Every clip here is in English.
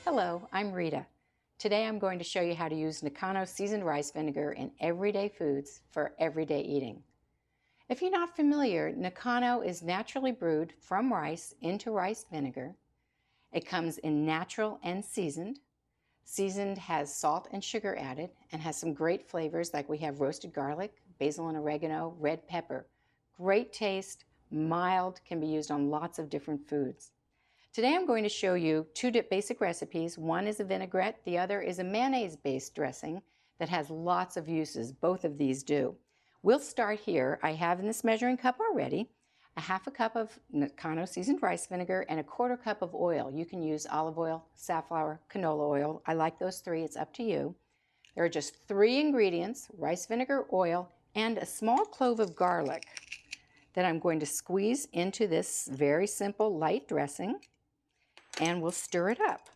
Hello, I'm Rita. Today I'm going to show you how to use NAKANO Seasoned Rice Vinegar in everyday foods for everyday eating. If you're not familiar, NAKANO is naturally brewed from rice into rice vinegar. It comes in natural and seasoned. Seasoned has salt and sugar added and has some great flavors like we have roasted garlic, basil and oregano, red pepper. Great taste, mild, can be used on lots of different foods. Today I'm going to show you two basic recipes. One is a vinaigrette, the other is a mayonnaise-based dressing that has lots of uses. Both of these do. We'll start here. I have in this measuring cup already a half a cup of NAKANO seasoned rice vinegar and a quarter cup of oil. You can use olive oil, safflower, canola oil. I like those three. It's up to you. There are just three ingredients: rice vinegar, oil, and a small clove of garlic that I'm going to squeeze into this very simple light dressing. And we'll stir it up.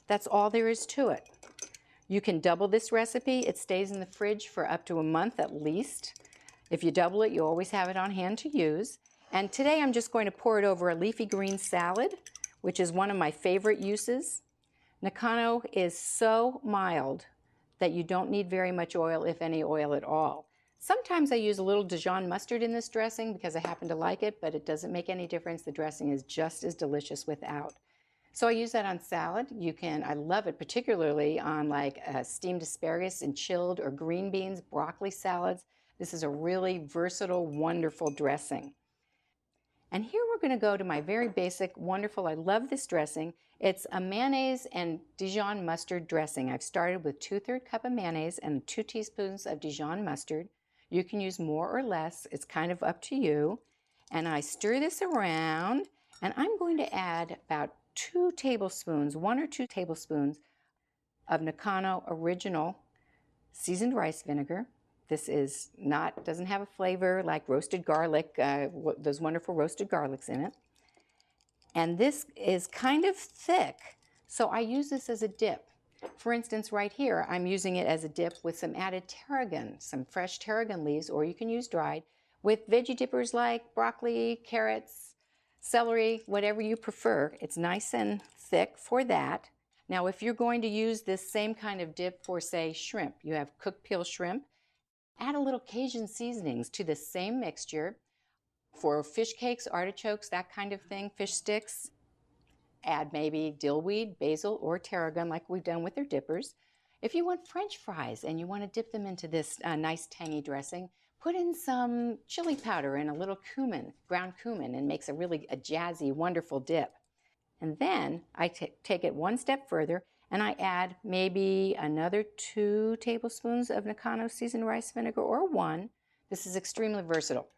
That's all there is to it. You can double this recipe. It stays in the fridge for up to a month at least. If you double it, you always have it on hand to use. And today I'm just going to pour it over a leafy green salad, which is one of my favorite uses. NAKANO is so mild that you don't need very much oil, if any oil at all. Sometimes I use a little Dijon mustard in this dressing because I happen to like it, but it doesn't make any difference. The dressing is just as delicious without. So I use that on salad. I love it particularly on like steamed asparagus and chilled or green beans, broccoli salads. This is a really versatile, wonderful dressing. And here we're going to go to my very basic, wonderful, I love this dressing. It's a mayonnaise and Dijon mustard dressing. I've started with 2/3 cup of mayonnaise and 2 teaspoons of Dijon mustard. You can use more or less. It's kind of up to you. And I stir this around, and I'm going to add about 2 tablespoons, 1 or 2 tablespoons of NAKANO original seasoned rice vinegar. This doesn't have a flavor like roasted garlic, those wonderful roasted garlics in it. And this is kind of thick, so I use this as a dip. For instance, right here, I'm using it as a dip with some added tarragon, some fresh tarragon leaves, or you can use dried, with veggie dippers like broccoli, carrots, celery, whatever you prefer. It's nice and thick for that. Now, if you're going to use this same kind of dip for, say, shrimp, you have cooked peel shrimp, add a little Cajun seasonings to the same mixture. For fish cakes, artichokes, that kind of thing, fish sticks, add maybe dillweed, basil, or tarragon like we've done with their dippers. If you want French fries and you want to dip them into this nice tangy dressing, put in some chili powder and a little cumin, ground cumin, and makes a jazzy, wonderful dip. And then I take it one step further and I add maybe another 2 tablespoons of NAKANO seasoned rice vinegar, or 1. This is extremely versatile.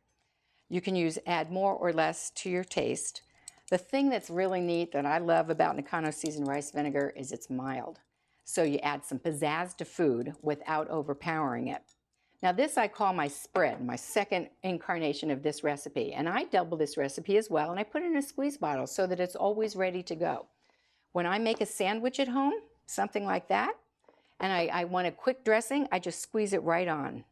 You can add more or less to your taste. The thing that's really neat that I love about NAKANO seasoned rice vinegar is it's mild. So you add some pizzazz to food without overpowering it. Now this I call my spread, my second incarnation of this recipe. And I double this recipe as well, and I put it in a squeeze bottle so that it's always ready to go. When I make a sandwich at home, something like that, and I want a quick dressing, I just squeeze it right on.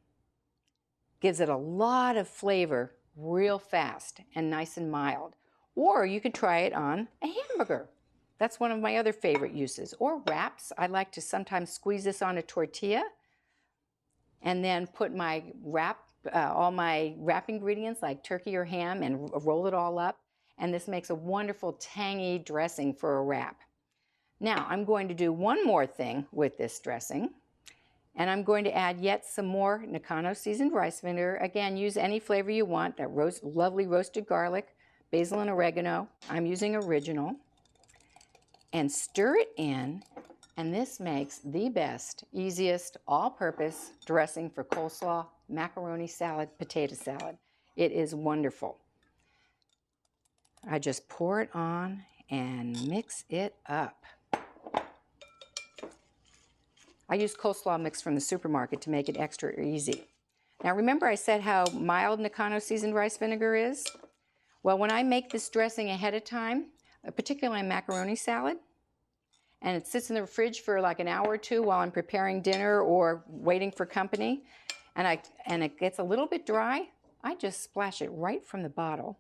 Gives it a lot of flavor real fast and nice and mild. Or you could try it on a hamburger. That's one of my other favorite uses. Or wraps. I like to sometimes squeeze this on a tortilla and then put my all my wrap ingredients like turkey or ham and roll it all up. And this makes a wonderful tangy dressing for a wrap. Now I'm going to do one more thing with this dressing. And I'm going to add yet some more NAKANO seasoned rice vinegar. Again, use any flavor you want. That lovely roasted garlic, basil and oregano. I'm using original. And stir it in. And this makes the best, easiest, all-purpose dressing for coleslaw, macaroni salad, potato salad. It is wonderful. I just pour it on and mix it up. I use coleslaw mix from the supermarket to make it extra easy. Now remember I said how mild NAKANO seasoned rice vinegar is? Well, when I make this dressing ahead of time, particularly macaroni salad, and it sits in the fridge for like an hour or 2 while I'm preparing dinner or waiting for company, and it gets a little bit dry, I just splash it right from the bottle.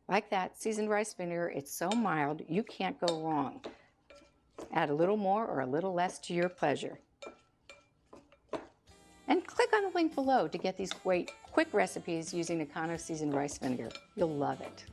Like that, seasoned rice vinegar. It's so mild, you can't go wrong. Add a little more or a little less to your pleasure. And click on the link below to get these great quick recipes using NAKANO Seasoned Rice Vinegar. You'll love it.